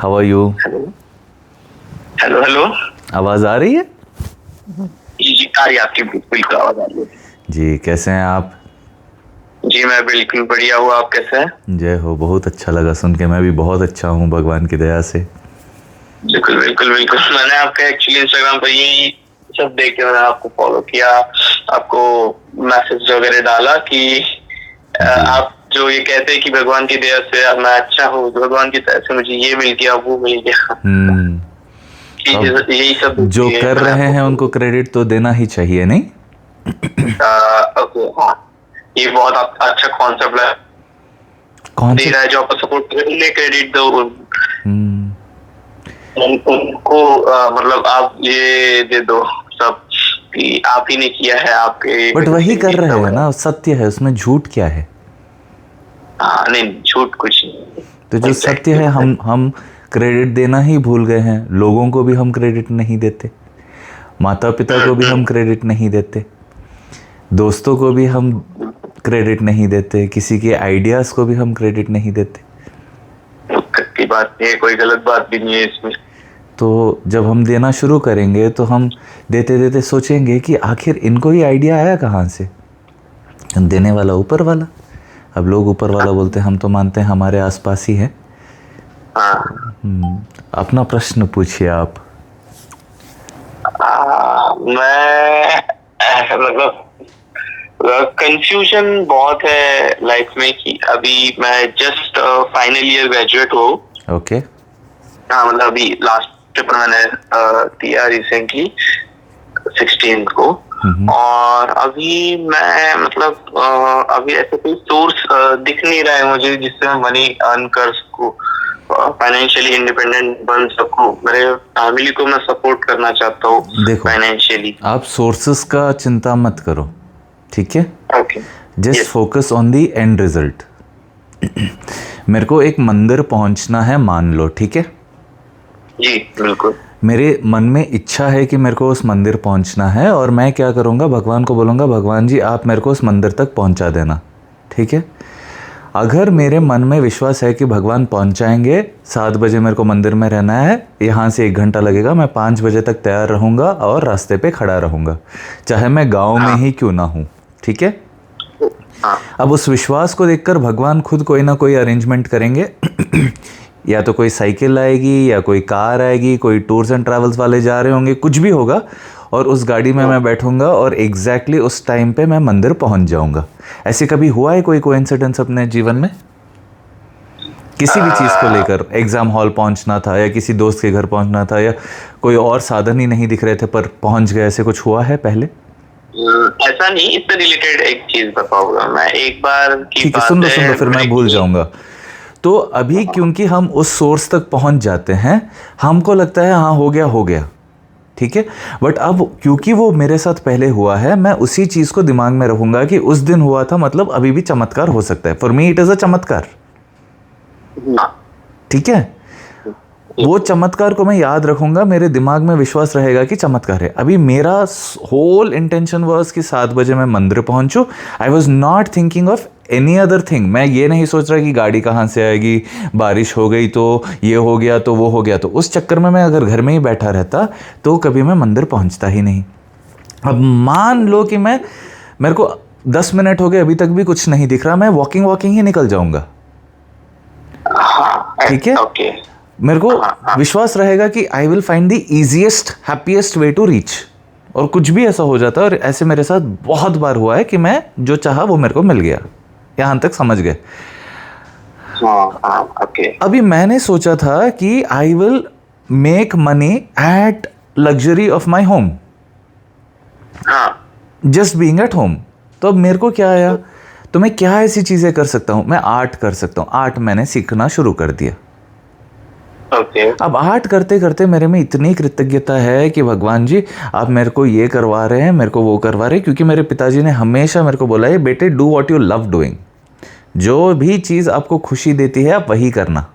How are you? Hello hello hello. आवाज़ आ रही है? जी जी, आ रही है, आपकी बिल्कुल आवाज आ रही है। जी, कैसे हैं आप? जी मैं बिल्कुल बढ़िया हूँ, आप कैसे हैं? जय हो, बहुत अच्छा लगा सुन के। मैं भी बहुत अच्छा हूँ भगवान की दया से। बिल्कुल बिल्कुल बिल्कुल, मैंने आपका एक्चुअली इंस्टाग्राम पर यही सब देख के मैंने आपको फॉलो किया, आपको मैसेज वगैरह डाला कि जी। आप जो ये कहते हैं कि भगवान की दया से अब मैं अच्छा हूँ, भगवान की दया से मुझे ये मिल गया वो मिल गया, हम्म। अब यही सब देख जो के कर मैंने रहे आपको हैं उनको follow क्रेडिट तो देना ही चाहिए, नहीं? किया। ओके, हाँ, ये बहुत अच्छा कॉन्सेप्ट है, कौन दे सा? रहा है जो आपको सपोर्ट कर रहे हैं, क्रेडिट दो हम्म। उनको, मतलब आप ये दे दो सब कि आप ही ने किया है, आपके बट वजह वही से कर ये रहे सब हैं है। ना, सत्य है उसमें, झूठ क्या है? हाँ नहीं, झूठ कुछ नहीं। तो जो सत्य एग्जैक्टली है हम क्रेडिट देना ही भूल गए हैं। लोगों को भी हम क्रेडिट नहीं देते, माता पिता को भी हम क्रेडिट नहीं देते, दोस्तों को भी हम क्रेडिट नहीं देते, किसी के आइडियाज़ को भी हम क्रेडिट नहीं देते। की बात नहीं है, कोई गलत बात भी नहीं है इसमें। तो जब हम देना शुरू करेंगे तो हम देते देते सोचेंगे कि आखिर इनको ये आइडिया आया कहाँ से। देने वाला ऊपर वाला। अब लोग ऊपर वाला बोलते हैं, हम तो मानते हैं हमारे आसपास ही है। हाँ, अपना प्रश्न पूछिए आप। मैं मतलब कंफ्यूजन बहुत है लाइफ में कि अभी मैं जस्ट फाइनल ईयर ग्रेजुएट हूँ। ओके। हाँ, मतलब अभी लास्ट पेपर मैंने दिया रिसेंटली 16 को। और अभी मैं मतलब अभी ऐसे कोई सोर्स दिख नहीं रहा है मुझे जिससे मैं मनी अर्न कर सकूं, फाइनेंशियली इंडिपेंडेंट बन सकूं। मेरे फैमिली को मैं सपोर्ट करना चाहता हूँ देखो, फाइनेंशियली। आप सोर्सेस का चिंता मत करो, ठीक है? Okay, just yes, focus on the and result. मेरे को एक मंदिर पहुंचना है, मान लो, ठीक है? जी बिल्कुल। मेरे मन में इच्छा है कि मेरे को उस मंदिर पहुंचना है, और मैं क्या करूंगा, भगवान को बोलूँगा, भगवान जी आप मेरे को उस मंदिर तक पहुंचा देना, ठीक है? अगर मेरे मन में विश्वास है कि भगवान पहुंचाएंगे, 7 बजे मेरे को मंदिर में रहना है, यहाँ से 1 घंटा लगेगा, मैं 5 बजे तक तैयार रहूँगा और रास्ते पे खड़ा रहूँगा, चाहे मैं गाँव में ही क्यों ना हूँ, ठीक है? अब उस विश्वास को देखकर भगवान खुद कोई ना कोई अरेंजमेंट करेंगे। या तो कोई साइकिल आएगी, या कोई कार आएगी, कोई टूर्स एंड ट्रैवल्स वाले जा रहे होंगे, कुछ भी होगा, और उस गाड़ी में मैं बैठूंगा और एग्जैक्टली उस टाइम पे मैं मंदिर पहुंच जाऊंगा। ऐसे कभी हुआ है कोई कोइंसिडेंस अपने जीवन में? किसी भी चीज़ को लेकर, एग्जाम हॉल पहुंचना था, या किसी दोस्त के घर पहुंचना था, या कोई और साधन ही नहीं दिख रहे थे पर पहुंच गए, ऐसे कुछ हुआ है पहले? ऐसा नहीं, इससे रिलेटेड एक चीज बताऊंगा मैं। एक बार की ठीक है, सुन बात लो सुन लो, है फिर मैं भूल जाऊंगा। तो अभी क्योंकि हम उस सोर्स तक पहुंच जाते हैं, हमको लगता है हाँ हो गया हो गया, ठीक है? बट अब क्योंकि वो मेरे साथ पहले हुआ है, मैं उसी चीज़ को दिमाग में रखूंगा कि उस दिन हुआ था, मतलब अभी भी चमत्कार हो सकता है। For me it is a चमत्कार, ठीक है? वो चमत्कार को मैं याद रखूंगा, मेरे दिमाग में विश्वास रहेगा कि चमत्कार है। अभी मेरा होल इंटेंशन वाज कि 7 बजे मैं मंदिर पहुंचूं। I was not thinking of any other thing. मैं ये नहीं सोच रहा कि गाड़ी कहाँ से आएगी, बारिश हो गई तो ये हो गया तो वो हो गया। तो उस चक्कर में मैं अगर घर में ही बैठा रहता तो कभी मैं मंदिर पहुंचता ही नहीं। अब मान लो कि मेरे को 10 मिनट हो गए, अभी तक भी कुछ नहीं दिख रहा, मैं वॉकिंग वॉकिंग ही निकल जाऊंगा, ठीक है? ओके, मेरे को विश्वास रहेगा कि I will find the easiest happiest way to reach. और कुछ भी ऐसा हो जाता है, और ऐसे मेरे साथ बहुत बार हुआ है कि मैं जो चाहा वो मेरे को मिल गया। यहां तक समझ गए? ओके। अभी मैंने सोचा था कि I will make money at luxury of my home, just being at home. तो अब मेरे को क्या आया, तो मैं क्या ऐसी चीजें कर सकता हूं? मैं आर्ट कर सकता हूं। आर्ट मैंने सीखना शुरू कर दिया। अब आर्ट करते करते मेरे में इतनी कृतज्ञता है कि भगवान जी आप मेरे को ये करवा रहे हैं, मेरे को वो करवा रहे हैं, क्योंकि मेरे पिताजी ने हमेशा मेरे को बोला है, बेटे do what you love doing. जो भी चीज़ आपको खुशी देती है आप वही करना।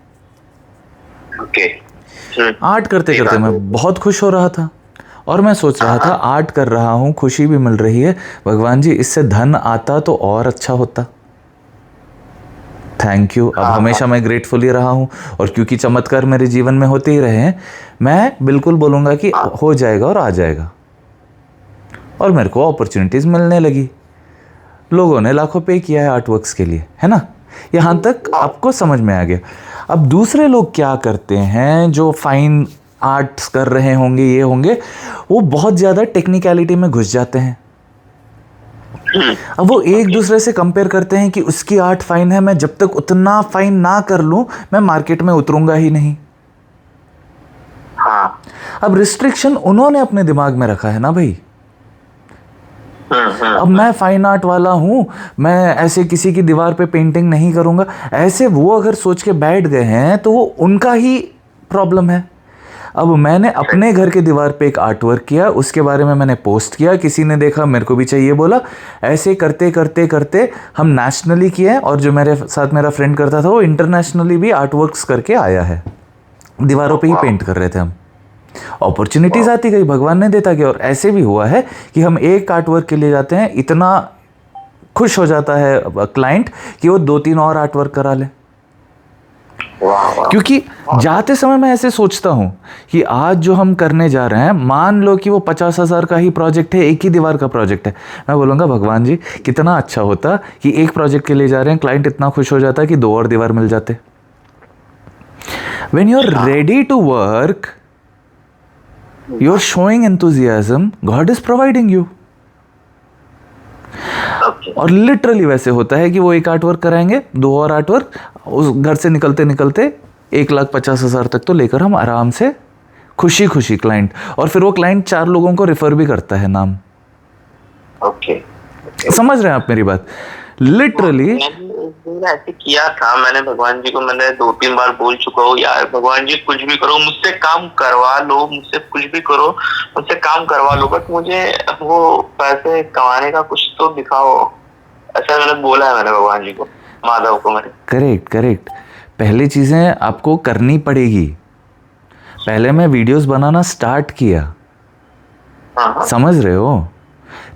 आर्ट करते करते मैं बहुत खुश हो रहा था, और मैं सोच रहा था आर्ट कर रहा हूँ, खुशी भी मिल रही है, भगवान जी इससे धन आता तो और अच्छा होता। Thank you. अब हमेशा मैं ग्रेटफुल ही रहा हूँ, और क्योंकि चमत्कार मेरे जीवन में होते ही रहे हैं, मैं बिल्कुल बोलूँगा कि हो जाएगा और आ जाएगा। और मेरे को अपॉर्चुनिटीज़ मिलने लगी, लोगों ने लाखों पे किया है आर्ट वर्क्स के लिए, है ना। यहाँ तक आपको समझ में आ गया। अब दूसरे लोग क्या करते हैं जो फाइन आर्ट्स कर रहे होंगे, ये होंगे, वो बहुत ज़्यादा टेक्निकलिटी में घुस जाते हैं। अब वो एक दूसरे से कंपेयर करते हैं कि उसकी आर्ट फाइन है, मैं जब तक उतना फाइन ना कर लूं मैं मार्केट में उतरूंगा ही नहीं। हाँ। अब रिस्ट्रिक्शन उन्होंने अपने दिमाग में रखा है ना भाई। अब मैं फाइन आर्ट वाला हूं, मैं ऐसे किसी की दीवार पे पेंटिंग नहीं करूंगा, ऐसे वो अगर सोच के बैठ गए हैं तो वो उनका ही प्रॉब्लम है। अब मैंने अपने घर के दीवार पे एक आर्ट वर्क किया, उसके बारे में मैंने पोस्ट किया, किसी ने देखा, मेरे को भी चाहिए बोला, ऐसे करते करते करते हम नेशनली किए, और जो मेरे साथ मेरा फ्रेंड करता था वो इंटरनेशनली भी आर्ट वर्क्स करके आया है। दीवारों पे ही पेंट कर रहे थे हम। अपॉर्चुनिटीज आती गई, भगवान ने देता गया। और ऐसे भी हुआ है कि हम एक आर्ट वर्क के लिए जाते हैं, इतना खुश हो जाता है क्लाइंट कि वो 2-3 और आर्ट वर्क करा ले। क्योंकि जाते समय मैं ऐसे सोचता हूं कि आज जो हम करने जा रहे हैं, मान लो कि वो 50,000 का ही प्रोजेक्ट है, एक ही दीवार का प्रोजेक्ट है, मैं बोलूंगा भगवान जी कितना अच्छा होता कि एक प्रोजेक्ट के लिए जा रहे हैं, क्लाइंट इतना खुश हो जाता कि 2 और दीवार मिल जाते। When you're ready to work, you're showing enthusiasm, God is providing you. और लिटरली वैसे होता है कि वो एक आर्ट वर्क कराएंगे, 2 और आर्ट वर्क, उस घर से निकलते निकलते 1,50,000 तक तो लेकर हम आराम से खुशी खुशी क्लाइंट। और फिर वो क्लाइंट 4 लोगों को रेफर भी करता है नाम। ओके। समझ रहे हैं आप मेरी बात? लिटरली मैंने ऐसे किया था, मैंने भगवान जी को मैंने 2-3 बार बोल चुका हूँ, यार भगवान जी कुछ भी करो, मुझसे काम करवा लो, मुझसे कुछ भी करो, मुझसे काम करवा लो, बट मुझे वो पैसे कमाने का कुछ तो दिखाओ। ऐसा मैंने बोला है, मैंने भगवान जी को, माधव को मैंने। करेक्ट। पहली चीजें आपको करनी पड़ेगी। पहले मैं वीडियोस बनाना स्टार्ट किया, समझ रहे हो,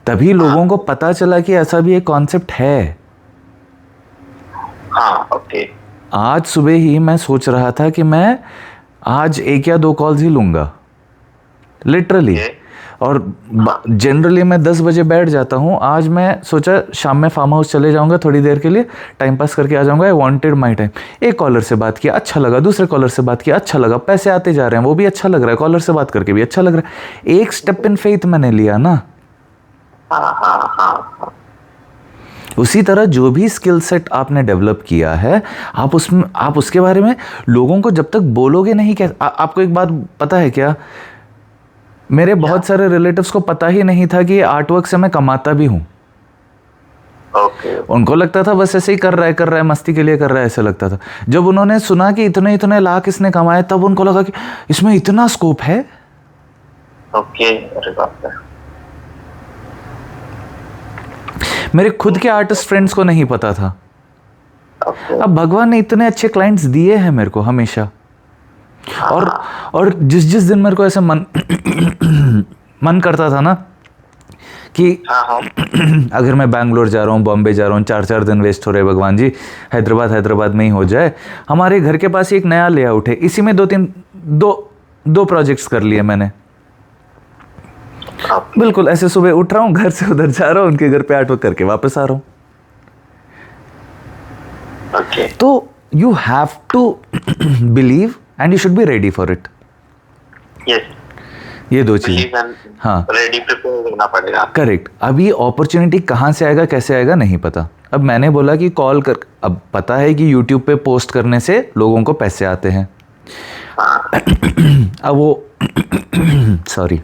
तभी लोगों को पता चला कि ऐसा भी एक कॉन्सेप्ट है। हाँ, ओके। आज सुबह ही मैं सोच रहा था कि मैं आज 1 या 2 कॉल्स ही लूंगा, लिटरली। और जनरली मैं 10 बजे बैठ जाता हूँ। आज मैं सोचा शाम में फार्म हाउस चले जाऊंगा, थोड़ी देर के लिए टाइम पास करके आ जाऊंगा। I wanted my time. एक कॉलर से बात किया, अच्छा लगा, दूसरे कॉलर से बात किया, अच्छा लगा, पैसे आते जा रहे हैं, वो भी अच्छा लग रहा है, कॉलर से बात करके भी अच्छा लग रहा है। एक स्टेप इन फेथ मैंने लिया ना। उसी तरह जो भी स्किल सेट आपने डेवलप किया है, आप उसके बारे में लोगों को जब तक बोलोगे नहीं, आपको एक बात पता है क्या, मेरे बहुत सारे रिलेटिव्स को पता ही नहीं था कि आर्टवर्क से मैं कमाता भी हूँ। उनको लगता था बस ऐसे ही कर रहा है, मस्ती के लिए कर रहा है, ऐसा लगता था। जब उन्होंने सुना कि इतने इतने लाख इसने कमाए, तब उनको लगा कि इसमें इतना स्कोप है। अरे बाप रे। मेरे खुद के आर्टिस्ट फ्रेंड्स को नहीं पता था। अब भगवान ने इतने अच्छे क्लाइंट्स दिए हैं मेरे को हमेशा। और जिस दिन मेरे को ऐसे मन करता था ना कि अगर मैं बैंगलोर जा रहा हूँ, बॉम्बे जा रहा हूँ, 4-4 दिन वेस्ट हो रहे, भगवान जी हैदराबाद में ही हो जाए। हमारे घर के पास एक नया लेआउट है, इसी में 2 प्रोजेक्ट्स कर लिए मैंने। बिल्कुल ऐसे सुबह उठ रहा हूँ, घर से उधर जा रहा हूँ, उनके घर पे आर्टवर्क करके वापस आ रहा हूँ। तो you have to believe and you should be ready for it. ये 2 चीज, हाँ, रेडी प्रिपेयर करना पड़ेगा। करेक्ट। अभी अपॉर्चुनिटी कहाँ से आएगा, कैसे आएगा, नहीं पता। अब मैंने बोला कि कॉल कर, अब पता है कि यूट्यूब पे पोस्ट करने से लोगों को पैसे आते हैं। अब वो सॉरी,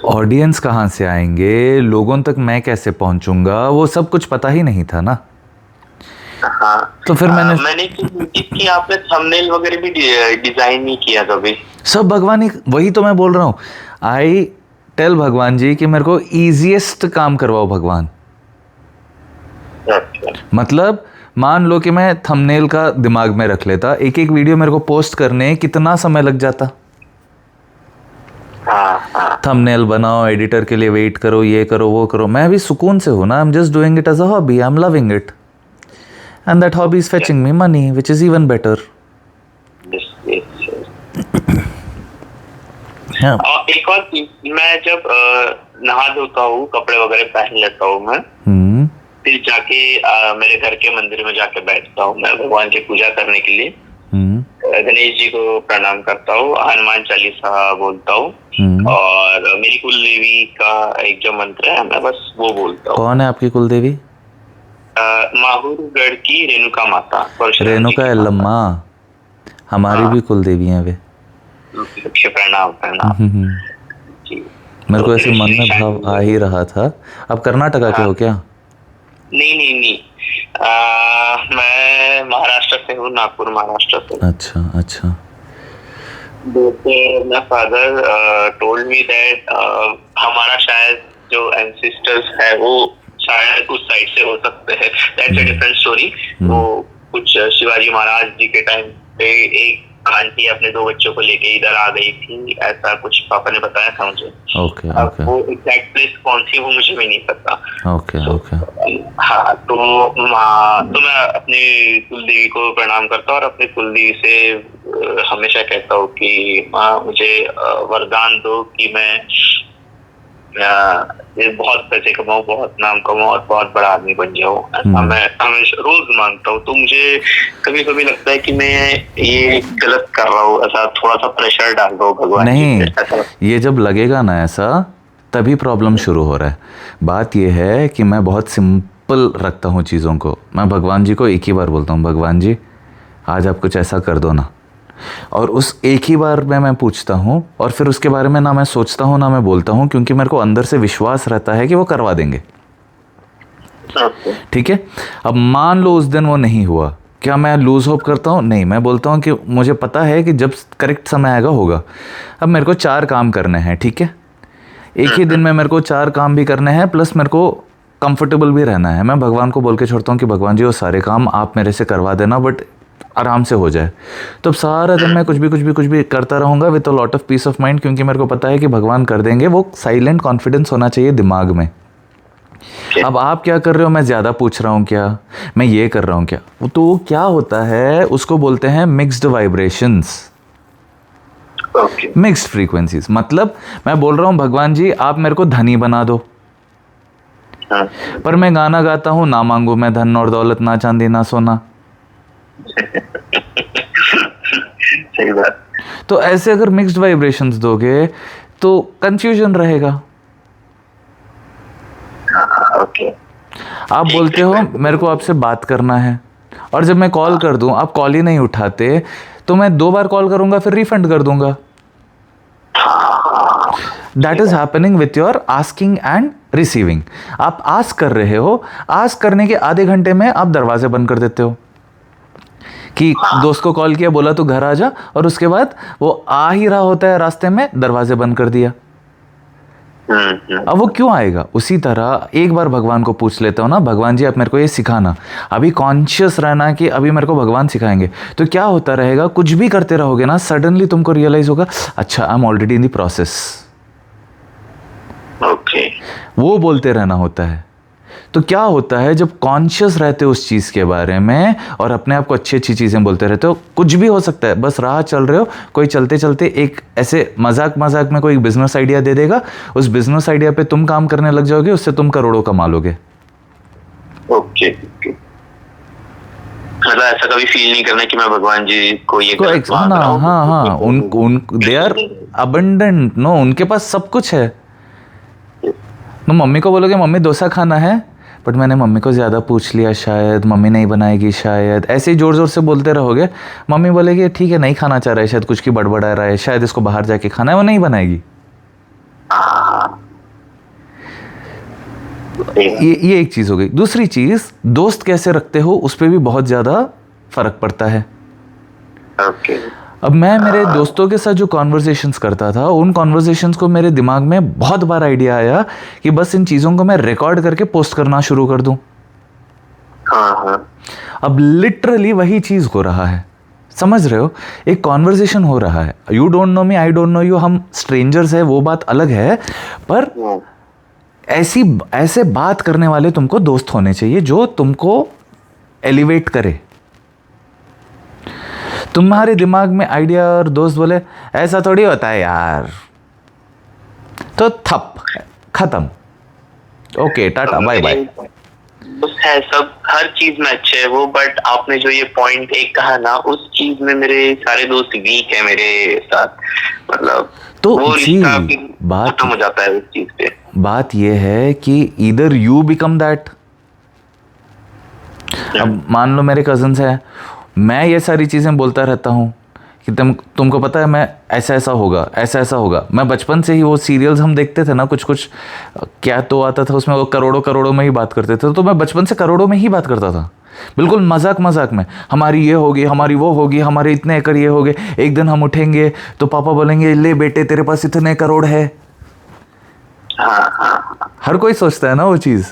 ऑडियंस कहाँ से आएंगे, लोगों तक मैं कैसे पहुंचूंगा, वो सब कुछ पता ही नहीं था ना। तो फिर मैंने कि आपने थंबनेल वगैरह भी डिजाइन नहीं किया कभी? सब भगवान ही, वही तो मैं बोल रहा हूँ। आई टेल भगवान जी कि मेरे को इजीएस्ट काम करवाओ भगवान। मतलब मान लो कि मैं थंबनेल का दिमाग में रख लेता, एक वीडियो मेरे को पोस्ट करने कितना समय लग जाता। थंबनेल बनाओ, एडिटर के लिए वेट करो, ये करो वो करो। मैं भी सुकून से हूँ ना, I am just doing it as a hobby, I am loving it. and that hobby is fetching me money, which is even better. Yes, yes, yes. Yeah. और एक और चीज, मैं जब नहा धोता हूँ, कपड़े वगैरह पहन लेता हूँ मैं, फिर जाके मेरे घर के मंदिर में जाके बैठता हूँ मैं भगवान की पूजा करने के लिए। गणेश जी को प्रणाम करता हूँ, हनुमान चालीसा बोलता हूँ और मेरी कुल देवी का एक जो मंत्र है मैं बस वो बोलता हूँ। कौन है आपकी कुल देवी? माहूरगढ़ की रेणुका माता, रेणुका एल्लम्मा, हमारी भी कुल देवी हैं वे। प्रणाम प्रणाम जी। मेरे को ऐसे मन में भाव आ ही रहा था। आप कर्नाटका के हो क्या? नहीं नहीं नहीं, मैं महाराष्ट्र से हूँ, नागपुर महाराष्ट्र से। अच्छा अच्छा। My father told me that हमारा शायद जो एंसेस्टर्स है वो शायद उस साइड से हो सकते हैं। That's a different story. वो कुछ शिवाजी महाराज जी के टाइम पे एक आंटी अपने 2 बच्चों को लेके इधर आ गई थी, ऐसा कुछ पापा ने बताया था मुझे। Okay okay. वो एग्जैक्ट प्लेस कौन सी वो मुझे भी नहीं पता। Okay okay. हाँ, तो मैं अपनी कुलदेवी को प्रणाम करता हूँ और अपनी कुलदेवी से हमेशा कहता हूँ कि माँ मुझे वरदान दो कि मैं बहुत पैसे कमाऊं, बहुत नाम कमाऊं और बहुत बड़ा आदमी बन जाऊं। ऐसा मैं हमेशा रोज मांगता हूँ। तो मुझे कभी कभी लगता है कि मैं ये गलत कर रहा हूँ, ऐसा थोड़ा सा प्रेशर डाल रहा हूँ भगवान नहीं, ये जब लगेगा ना ऐसा, तभी प्रॉब्लम शुरू हो रहा है। बात ये है कि मैं बहुत सिंपल रखता हूँ चीज़ों को। मैं भगवान जी को एक ही बार बोलता हूँ, भगवान जी आज आप कुछ ऐसा कर दो ना, और उस एक ही बार में मैं पूछता हूँ और फिर उसके बारे में ना मैं सोचता हूँ ना मैं बोलता हूँ, क्योंकि मेरे को अंदर से विश्वास रहता है कि वो करवा देंगे। ठीक है। अब मान लो उस दिन वो नहीं हुआ, क्या मैं लूज होप करता हूँ? नहीं, मैं बोलता हूँ कि मुझे पता है कि जब करेक्ट समय आएगा होगा। अब मेरे को 4 काम करने हैं, ठीक है, एक ही दिन में मेरे को 4 काम भी करने हैं, प्लस मेरे को कंफर्टेबल भी रहना है। मैं भगवान को बोल के छोड़ता हूँ कि भगवान जी वो सारे काम आप मेरे से करवा देना, बट आराम से हो जाए। तो अब सारा दिन मैं कुछ भी करता रहूँगा with a lot of peace of mind, क्योंकि मेरे को पता है कि भगवान कर देंगे। वो साइलेंट कॉन्फिडेंस होना चाहिए दिमाग में। अब आप क्या कर रहे हो? मैं ज़्यादा पूछ रहा हूँ क्या? मैं ये कर रहा हूँ क्या? तो क्या होता है, उसको बोलते हैं मिक्स्ड वाइब्रेशंस, मिक्स्ड फ्रीक्वेंसीज। मतलब मैं बोल रहा हूँ भगवान जी आप मेरे को धनी बना दो, पर मैं गाना गाता हूँ ना मांगू मैं धन और दौलत, ना चांदी ना सोना। सही बात। तो ऐसे अगर मिक्स्ड वाइब्रेशंस दोगे तो कंफ्यूजन रहेगा। ओके। आप बोलते हो मेरे को आपसे बात करना है, और जब मैं कॉल कर दूं आप कॉल ही नहीं उठाते, तो मैं 2 बार कॉल करूंगा फिर रिफंड कर दूंगा। That is happening with your asking and receiving. आप आस्क कर रहे हो, आस्क करने के आधे घंटे में आप दरवाजे बंद कर देते हो कि दोस्त को कॉल किया, बोला तू घर आ जा, और उसके बाद वो आ ही रहा होता है रास्ते में, दरवाजे बंद कर दिया। अब वो क्यों आएगा? उसी तरह एक बार भगवान को पूछ लेता हूँ ना, भगवान जी आप मेरे को ये सिखाना, अभी कॉन्शियस रहना कि अभी मेरे को भगवान सिखाएंगे। तो क्या होता रहेगा, कुछ भी करते रहोगे ना, सडनली तुमको रियलाइज होगा अच्छा I am already in the process. Okay. वो बोलते रहना होता है। तो क्या होता है जब कॉन्शियस रहते हो उस चीज़ के बारे में और अपने आप को अच्छी अच्छी चीज़ें बोलते रहते हो, कुछ भी हो सकता है, बस राह चल रहे हो, कोई चलते चलते एक ऐसे मजाक में कोई बिजनेस आइडिया दे देगा, उस बिजनेस आइडिया पे तुम काम करने लग जाओगे, उससे तुम करोड़ों कमा लोगे। ओके। मतलब ऐसा कभी फील नहीं करना कि मैं भगवान जी को ये गलत मांग रहा हूं। हाँ, उन दे आर अबंडेंट, नो, उनके पास सब कुछ है। तो मम्मी को बोलोगे मम्मी डोसा खाना है, बट मैंने मम्मी को ज़्यादा पूछ लिया, शायद मम्मी नहीं बनाएगी, शायद ऐसे ही ज़ोर ज़ोर से बोलते रहोगे, मम्मी बोलेगी ठीक है नहीं खाना चाह रहा है, शायद कुछ की बड़बड़ा रहा है, शायद इसको बाहर जाके खाना है, वो नहीं बनाएगी। ये एक चीज़ हो गई। दूसरी चीज़, दोस्त कैसे रखते हो उस पर भी बहुत ज़्यादा फर्क पड़ता है। अब मैं मेरे दोस्तों के साथ जो कॉन्वर्सेशंस करता था, उन कॉन्वर्सेशंस को मेरे दिमाग में बहुत बार आइडिया आया कि बस इन चीज़ों को मैं रिकॉर्ड करके पोस्ट करना शुरू कर दूं। अब लिटरली वही चीज़ हो रहा है, समझ रहे हो? एक कॉन्वर्सेशन हो रहा है, you don't know me, I don't know you, हम स्ट्रेंजर्स है, वो बात अलग है, पर ऐसे बात करने वाले तुमको दोस्त होने चाहिए जो तुमको एलिवेट करे। तुम्हारे दिमाग में आइडिया और दोस्त बोले ऐसा थोड़ी होता है यार, तो थप, खत्म, ओके टाटा बाय बाय। बस है सब, हर चीज में अच्छे है वो, बट आपने जो ये पॉइंट एक कहा ना, उस चीज में मेरे सारे दोस्त वीक है मेरे साथ, मतलब तो वो जी रिश्ता बात खत्म हो जाता है उस चीज पे। बात ये है कि इधर यू बिकम दैट। अब मान लो मेरे कजन्स हैं, मैं ये सारी चीज़ें बोलता रहता हूँ कि तुमको पता है मैं ऐसा ऐसा होगा, ऐसा ऐसा होगा। मैं बचपन से ही वो सीरियल्स हम देखते थे ना, कुछ कुछ क्या तो आता था उसमें, वो करोड़ों करोड़ों में ही बात करते थे, तो मैं बचपन से करोड़ों में ही बात करता था, बिल्कुल मजाक मजाक में। हमारी ये होगी, हमारी वो होगी, हमारे इतने एकड़ ये हो गए, एक दिन हम उठेंगे तो पापा बोलेंगे ले बेटे तेरे पास इतने करोड़ है। हर कोई सोचता है ना वो चीज़,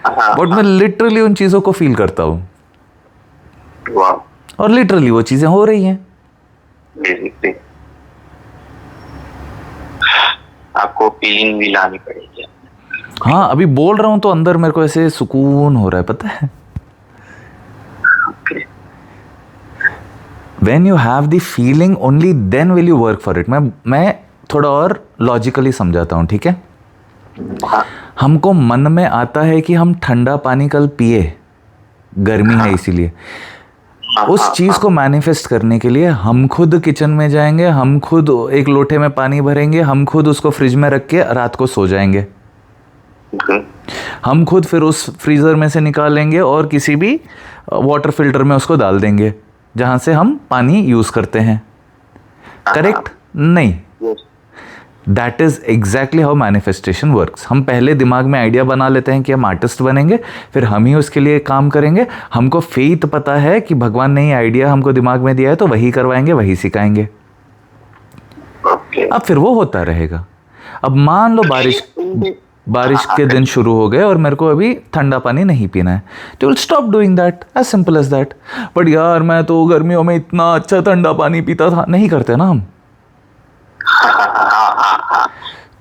बट मैं लिटरली उन चीज़ों को फील करता हूँ और लिटरली वो चीज़ें हो रही हैं। आपको फीलिंग भी लानी पड़ेगी। हाँ अभी बोल रहा हूँ तो अंदर मेरे को ऐसे सुकून हो रहा है, पता है। When you have the feeling only then will you work for it। मैं थोड़ा और लॉजिकली समझाता हूँ, ठीक है। हमको मन में आता है कि हम ठंडा पानी कल पिए, गर्मी है इसीलिए। उस चीज़ को मैनिफेस्ट करने के लिए हम खुद किचन में जाएंगे, हम खुद एक लोटे में पानी भरेंगे, हम खुद उसको फ्रिज में रख के रात को सो जाएंगे, हम खुद फिर उस फ्रीज़र में से निकालेंगे और किसी भी वाटर फिल्टर में उसको डाल देंगे जहाँ से हम पानी यूज़ करते हैं। करेक्ट? नहीं, that is exactly how manifestation works. हम पहले दिमाग में आइडिया बना लेते हैं कि हम आर्टिस्ट बनेंगे, फिर हम ही उसके लिए काम करेंगे। हमको फेथ पता है कि भगवान ने ये आइडिया हमको दिमाग में दिया है तो वही करवाएंगे, वही सिखाएंगे। अब फिर वो होता रहेगा। अब मान लो बारिश के दिन शुरू हो गए और मेरे को अभी ठंडा पानी नहीं पीना है, तो will stop doing that, as simple as that. But यार मैं तो गर्मियों में इतना अच्छा ठंडा पानी पीता था, नहीं करते ना हम।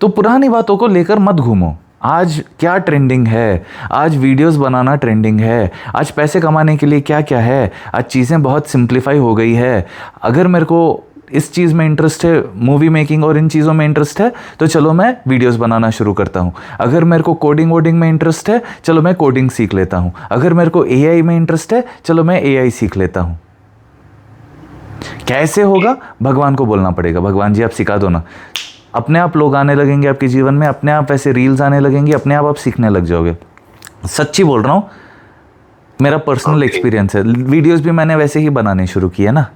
तो पुरानी बातों को लेकर मत घूमो। आज क्या ट्रेंडिंग है, आज वीडियोस बनाना ट्रेंडिंग है, आज पैसे कमाने के लिए क्या क्या है, आज चीज़ें बहुत सिंप्लीफाई हो गई है। अगर मेरे को इस चीज़ में इंटरेस्ट है, मूवी मेकिंग और इन चीज़ों में इंटरेस्ट है, तो चलो मैं वीडियोस बनाना शुरू करता हूँ। अगर मेरे को कोडिंग वोडिंग में इंटरेस्ट है, चलो मैं कोडिंग सीख लेता हूँ। अगर मेरे को एआई में इंटरेस्ट है, चलो मैं एआई सीख लेता हूँ। कैसे होगा? भगवान को बोलना पड़ेगा, भगवान जी आप सिखा दो ना। अपने आप लोग आने लगेंगे आपके जीवन में, अपने आप ऐसे रील्स आने लगेंगी, अपने आप सीखने लग जाओगे। सच्ची बोल रहा हूँ, मेरा पर्सनल एक्सपीरियंस है। वीडियोस भी मैंने वैसे ही बनाने शुरू किए ना।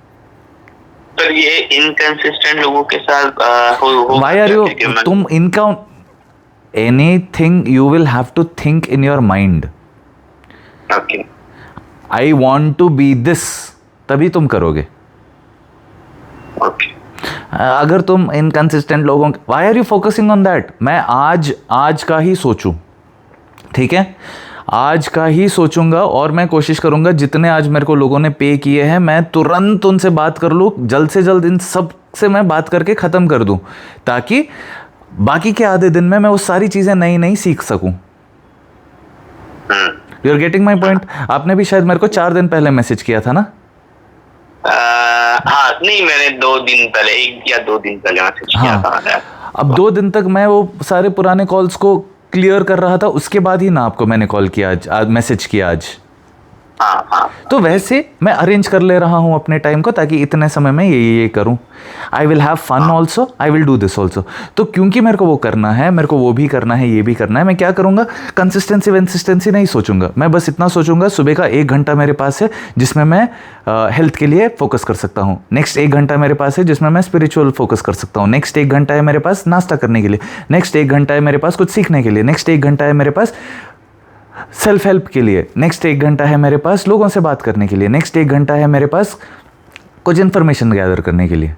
पर ये इनकंसिस्टेंट लोगों के साथ व्हाई आर यू, तुम इनका anything you will have to think in your mind. I want to be this, तभी तुम करोगे। अगर तुम इनकंसिस्टेंट लोगों, why are you focusing on that. मैं आज का ही सोचूं, ठीक है, आज का ही सोचूंगा और मैं कोशिश करूंगा जितने आज मेरे को लोगों ने पे किए हैं मैं तुरंत उनसे बात कर लूँ, जल्द से जल्द इन सब से मैं बात करके ख़त्म कर दूं, ताकि बाकी के आधे दिन में मैं वो सारी चीज़ें नई नई सीख सकूं। You are getting my point. आपने भी शायद मेरे को 4 दिन पहले मैसेज किया था ना। हाँ नहीं, मैंने 2 दिन पहले, 1 या 2 दिन पहले मैसेज किया था। अब 2 दिन तक मैं वो सारे पुराने कॉल्स को क्लियर कर रहा था, उसके बाद ही ना आपको मैंने कॉल किया, आज मैसेज किया आज। तो वैसे मैं अरेंज कर ले रहा हूँ अपने टाइम को, ताकि इतने समय में ये करूँ। I will have fun also, I will do this also. तो क्योंकि मेरे को वो करना है, मेरे को वो भी करना है, ये भी करना है, मैं क्या करूँगा, कंसिस्टेंसी नहीं सोचूंगा। मैं बस इतना सोचूंगा, सुबह का 1 घंटा मेरे पास है जिसमें मैं हेल्थ के लिए फोकस कर सकता हूँ। नेक्स्ट 1 घंटा मेरे पास है जिसमें मैं स्पिरिचुअल फोकस कर सकता हूँ। नेक्स्ट 1 घंटा है मेरे पास नाश्ता करने के लिए। नेक्स्ट 1 घंटा है मेरे पास कुछ सीखने के लिए। नेक्स्ट 1 घंटा है मेरे पास सेल्फ हेल्प के लिए। नेक्स्ट 1 घंटा है मेरे पास लोगों से बात करने के लिए। नेक्स्ट 1 घंटा है मेरे पास कुछ इन्फॉर्मेशन गैदर करने के लिए।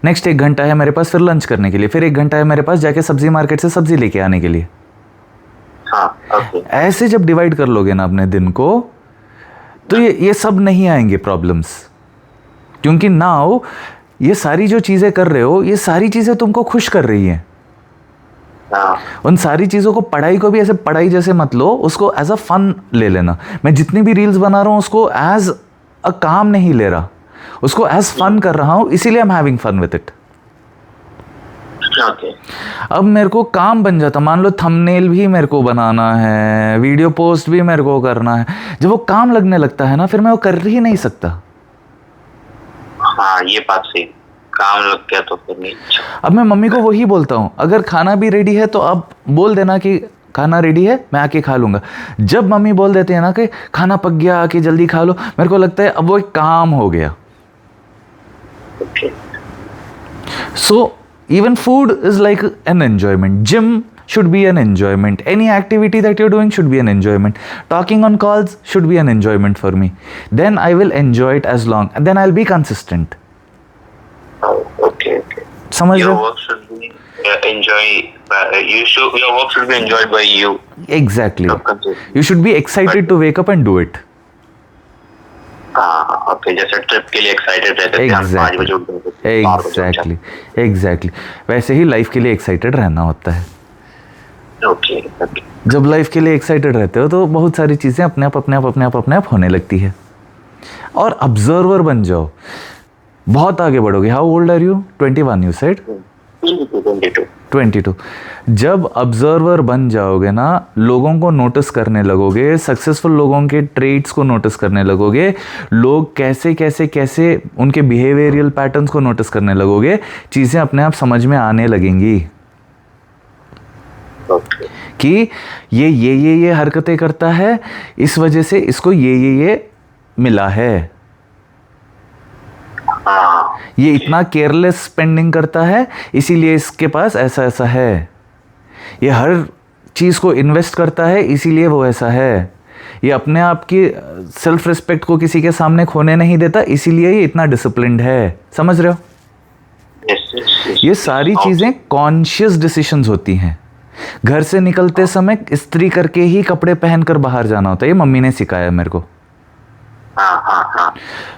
नेक्स्ट 1 घंटा है मेरे पास फिर लंच करने के लिए। फिर 1 घंटा है मेरे पास जाके सब्जी मार्केट से सब्जी लेके आने के लिए। ऐसे जब डिवाइड कर लोगे ना अपने दिन को, तो ये सब नहीं आएंगे प्रॉब्लम्स, क्योंकि नाउ ये सारी जो चीज़ें कर रहे हो, ये सारी चीज़ें तुमको खुश कर रही हैं। हाँ उन सारी चीज़ों को, पढ़ाई को भी ऐसे पढ़ाई जैसे मत लो, उसको एज अ फन ले लेना। मैं जितनी भी रील्स बना रहा हूँ उसको एज अ काम नहीं ले रहा, उसको एज फन कर रहा हूँ, इसीलिए I am having fun with it. Okay अब मेरे को काम बन जाता, मान लो थंबनेल भी मेरे को बनाना है, वीडियो पोस्ट भी मेरे को करना है, जब वो काम लगने लगता है ना, फिर मैं वो कर ही नहीं सकता। हाँ ये बात सही, काम लग गया तो फिर नहीं। अब मैं मम्मी को वही बोलता हूँ, अगर खाना भी रेडी है तो अब बोल देना कि खाना रेडी है, मैं आके खा लूँगा। जब मम्मी बोल देते हैं ना कि खाना पक गया, आके जल्दी खा लो, मेरे को लगता है अब वो एक काम हो गया। Okay so even food is like an enjoyment. Gym should be an enjoyment. Any activity that you're doing should be an enjoyment. Talking on calls should be an enjoyment for me. Then I will enjoy it as long, and then I'll be consistent. Okay okay. समझ रहे Your हो? work should be your work should be enjoyed by you. Exactly. Not consistent. You should be excited to wake up and do it. हाँ okay, जैसे trip के लिए excited रहते थे हम 5 बजे उठते थे, 4 बजे उठ जाते Exactly. Exactly. वैसे ही लाइफ के लिए एक्साइटेड रहना होता है। थे। ओके ओके जब लाइफ के लिए एक्साइटेड रहते हो तो बहुत सारी चीज़ें अपने आप होने लगती है। और ऑब्जर्वर बन जाओ, बहुत आगे बढ़ोगे। How old are you? 21 you said? 22 22। जब ऑब्जर्वर बन जाओगे ना, लोगों को नोटिस करने लगोगे, सक्सेसफुल लोगों के ट्रेड्स को नोटिस करने लगोगे, लोग कैसे कैसे कैसे उनके बिहेवियरल पैटर्न्स को नोटिस करने लगोगे, चीज़ें अपने आप समझ में आने लगेंगी ओके कि ये हरकतें करता है, इस वजह से इसको ये मिला है, हाँ ये इतना केयरलेस स्पेंडिंग करता है इसीलिए इसके पास ऐसा ऐसा है, ये हर चीज़ को इन्वेस्ट करता है इसीलिए वो ऐसा है, ये अपने आप की सेल्फ रिस्पेक्ट को किसी के सामने खोने नहीं देता इसीलिए ये इतना डिसिप्लिन्ड है। समझ रहे हो? यस ये सारी चीज़ें कॉन्शियस डिसीजंस होती हैं। घर से निकलते समय इस्त्री करके ही कपड़े पहनकर बाहर जाना होता है, ये मम्मी ने सिखाया मेरे को। हाँ हाँ हाँ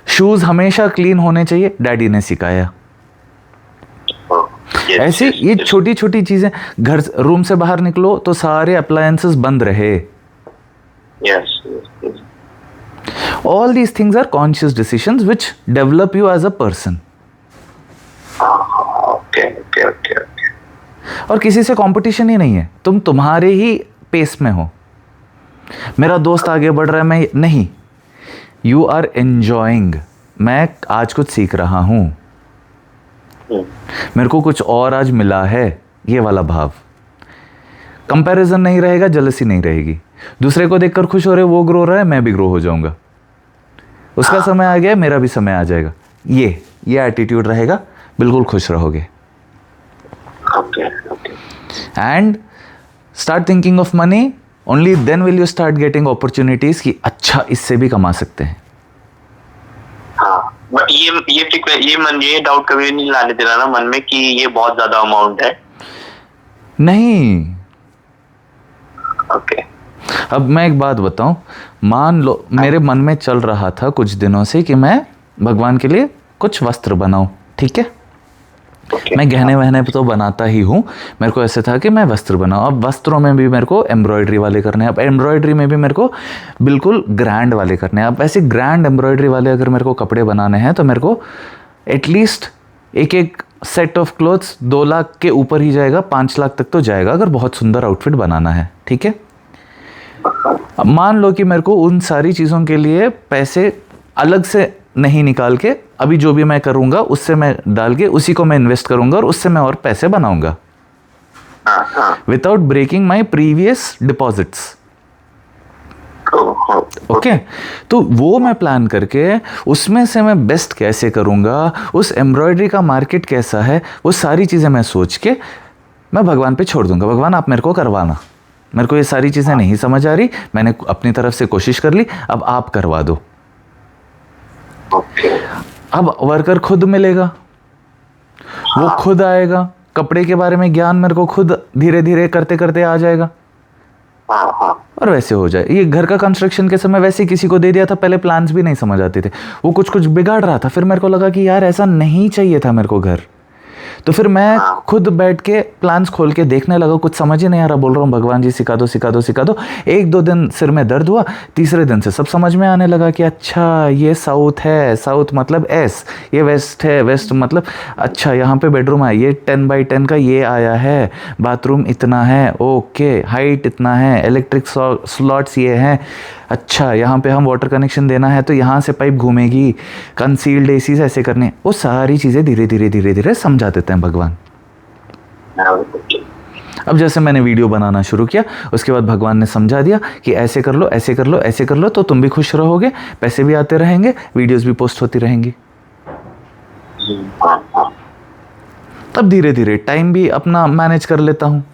शूज़ हमेशा क्लीन होने चाहिए, डैडी ने सिखाया। ऐसे ये छोटी छोटी चीज़ें, घर रूम से बाहर निकलो तो सारे अप्लायंसेस बंद रहे। Yes All these things are conscious decisions which develop you as a person. Okay okay okay okay और किसी से कंपटीशन ही नहीं है, तुम तुम्हारे ही पेस में हो। मेरा दोस्त आगे बढ़ रहा है, मैं नहीं। यू आर एंजॉइंग, मैं आज कुछ सीख रहा हूँ, मेरे को कुछ और आज मिला है, ये वाला भाव। कंपैरिजन नहीं रहेगा, जलसी नहीं रहेगी। दूसरे को देखकर खुश हो रहे, वो ग्रो रहा है, मैं भी ग्रो हो जाऊंगा। उसका समय आ गया, मेरा भी समय आ जाएगा। ये एटीट्यूड रहेगा, बिल्कुल खुश रहोगे। Okay okay and start thinking of money, only then will you start getting opportunities कि अच्छा इससे भी कमा सकते हैं। हाँ बट ये डाउट कभी नहीं लाने देना ना मन में कि ये बहुत ज्यादा अमाउंट है। नहीं। ओके अब मैं एक बात बताऊं, मान लो मेरे मन में चल रहा था कुछ दिनों से कि मैं भगवान के लिए कुछ वस्त्र बनाऊं, ठीक है? मैं गहने वहने तो बनाता ही हूँ, मेरे को ऐसे था कि मैं वस्त्र बनाऊँ। अब वस्त्रों में भी मेरे को एम्ब्रॉयडरी वाले करने हैं, अब एम्ब्रॉयडरी में भी मेरे को बिल्कुल ग्रैंड वाले करने हैं। अब ऐसे ग्रैंड एम्ब्रॉयडरी वाले अगर मेरे को कपड़े बनाने हैं तो मेरे को एटलीस्ट एक सेट ऑफ क्लोथ्स 2 लाख के ऊपर ही जाएगा, 5 लाख तक तो जाएगा अगर बहुत सुंदर आउटफिट बनाना है, ठीक है? अब मान लो कि मेरे को उन सारी चीज़ों के लिए पैसे अलग से नहीं निकाल के, अभी जो भी मैं करूँगा उससे मैं डाल के उसी को मैं इन्वेस्ट करूँगा और उससे मैं और पैसे बनाऊँगा without breaking my previous deposits. Okay, तो वो मैं प्लान करके उसमें से मैं बेस्ट कैसे करूँगा, उस एम्ब्रॉयडरी का मार्केट कैसा है, वो सारी चीज़ें मैं सोच के मैं भगवान पे छोड़ दूंगा। भगवान आप मेरे को करवाना, मेरे को ये सारी चीज़ें नहीं समझ आ रही, मैंने अपनी तरफ से कोशिश कर ली, अब आप करवा दो। अब वर्कर खुद मिलेगा, वो खुद आएगा, कपड़े के बारे में ज्ञान मेरे को खुद धीरे धीरे करते करते आ जाएगा और वैसे हो जाए। ये घर का कंस्ट्रक्शन के समय वैसे ही किसी को दे दिया था, पहले प्लान्स भी नहीं समझ आते थे, वो कुछ कुछ बिगाड़ रहा था, फिर मेरे को लगा कि यार ऐसा नहीं चाहिए था मेरे को घर, तो फिर मैं हाँ। खुद बैठ के प्लान्स खोल के देखने लगा, कुछ समझ ही नहीं आ रहा, बोल रहा हूँ भगवान जी सिखा दो सिखा दो सिखा दो। 1-2 दिन सिर में दर्द हुआ, तीसरे दिन से सब समझ में आने लगा कि अच्छा ये साउथ है, साउथ मतलब एस, ये वेस्ट है, वेस्ट मतलब अच्छा यहाँ पे बेडरूम है, ये 10x10 का ये आया है, बाथरूम इतना है, ओके, हाइट इतना है, इलेक्ट्रिक स्लॉट्स ये हैं, अच्छा यहाँ पे हम वाटर कनेक्शन देना है तो यहाँ से पाइप घूमेगी, कंसील्ड एसीज ऐसे करने, वो सारी चीज़ें धीरे धीरे धीरे धीरे समझा देते हैं भगवान। अब जैसे मैंने वीडियो बनाना शुरू किया, उसके बाद भगवान ने समझा दिया कि ऐसे कर लो ऐसे कर लो ऐसे कर लो, तो तुम भी खुश रहोगे, पैसे भी आते रहेंगे, वीडियोस भी पोस्ट होती रहेंगी। तब धीरे धीरे टाइम भी अपना मैनेज कर लेता हूँ।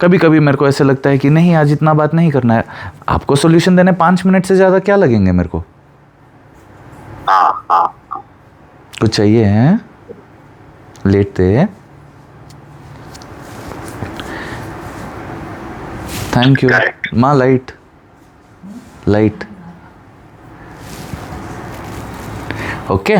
कभी कभी मेरे को ऐसे लगता है कि नहीं आज इतना बात नहीं करना है, आपको सॉल्यूशन देने 5 मिनट से ज़्यादा क्या लगेंगे मेरे को। कुछ चाहिए है, लेटते। थैंक यू माँ। Light light okay.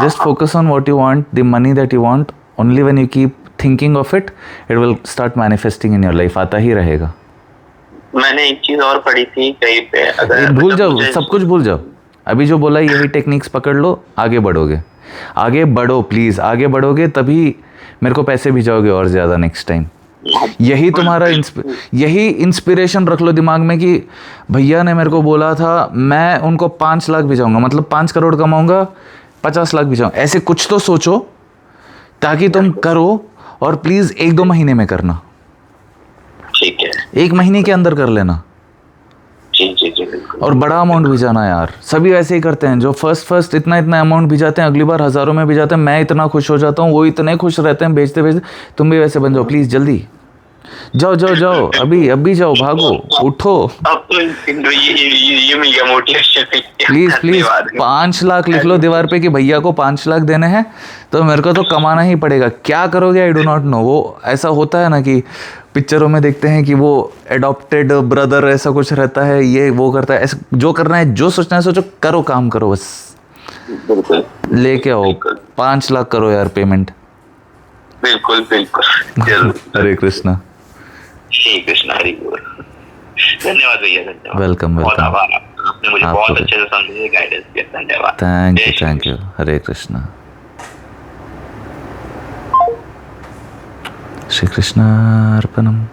Just focus on what you want, the money that you want. Only when you keep thinking of it, it will start manifesting in your life. आता ही रहेगा। मैंने एक चीज और पढ़ी थी कहीं पे, अगर भूल जाओ, सब कुछ भूल जाओ। अभी जो बोला यही टेक्निक्स पकड़ लो, आगे बढ़ोगे। आगे बढ़ो प्लीज, आगे बढ़ोगे तभी मेरे को पैसे भिजाओगे और ज़्यादा नेक्स्ट टाइम। यही तुम्हारा यही इंस्पिरेशन रख लो दिमाग में कि भैया ने मेरे को बोला था, मैं उनको 5 लाख भिजाऊंगा, मतलब 5 करोड़ कमाऊंगा, 50 लाख भिजाऊं। ऐसे कुछ तो सोचो ताकि तुम करो, और प्लीज 1-2 महीने में करना। ठीक है, 1 महीने के अंदर कर लेना। जी जी जी बिल्कुल। और बड़ा अमाउंट भिजाना यार, सभी वैसे ही करते हैं, जो फर्स्ट इतना अमाउंट भिजाते हैं, अगली बार हज़ारों में भिजाते हैं। मैं इतना खुश हो जाता हूँ, वो इतने खुश रहते हैं भेजते भेजते। तुम भी वैसे बन जाओ प्लीज़, जल्दी जाओ जाओ जाओ, अभी जाओ, भागो, उठो। अब तो ये मिल गया मोटिवेशन। प्लीज 5 लाख लिख लो दीवार पे कि भैया को 5 लाख देने हैं, तो मेरे को तो कमाना ही पड़ेगा। क्या करोगे आई डो नॉट नो। वो ऐसा होता है ना कि पिक्चरों में देखते हैं कि वो एडॉप्टेड ब्रदर ऐसा कुछ रहता है, ये वो करता है, ऐसा जो करना है, जो सोचना है सोचो, करो, काम करो, बस लेके आओ। 5 लाख करो यार पेमेंट। बिल्कुल बिल्कुल जरूर। हरे कृष्णा। श्री कृष्ण हरि बोल। धन्यवाद भैया, धन्यवाद। वेलकम बहुत वेलकम। आभार, आपने मुझे बहुत अच्छे से समझाया, गाइडेंस दिया, धन्यवाद। Thank you. हरे कृष्णा। श्री कृष्णार्पणम।